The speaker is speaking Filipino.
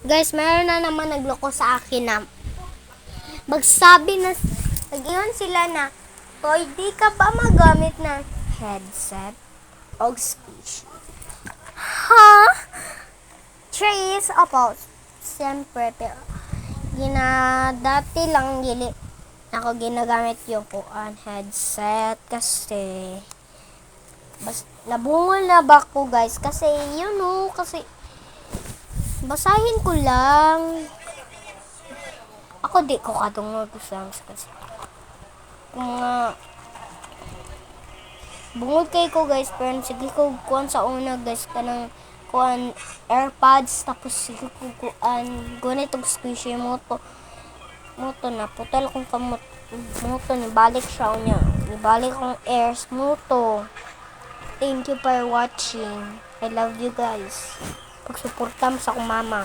Guys, meron na naman nagloko sa akin na magsabi na, nag-iwan sila na, Toy, di ka ba magamit ng headset o speech? Ha? Trace, opo, siyempre, pero, dati lang ako ginagamit yung headset kasi, nabungol na ba ko guys, kasi, kasi, basahin ko lang. Ako di ko katungod ko sa kasi kung bungod kay ko guys, pero sige ko kuan sa una guys kanang kuan AirPods, tapos sige ko kuan gunitong squishy moto na putal kong kamot moto ni balik siya unya ni balik kong airs moto. Thank you for watching. I love you guys. Pagsuportam sa akong mama.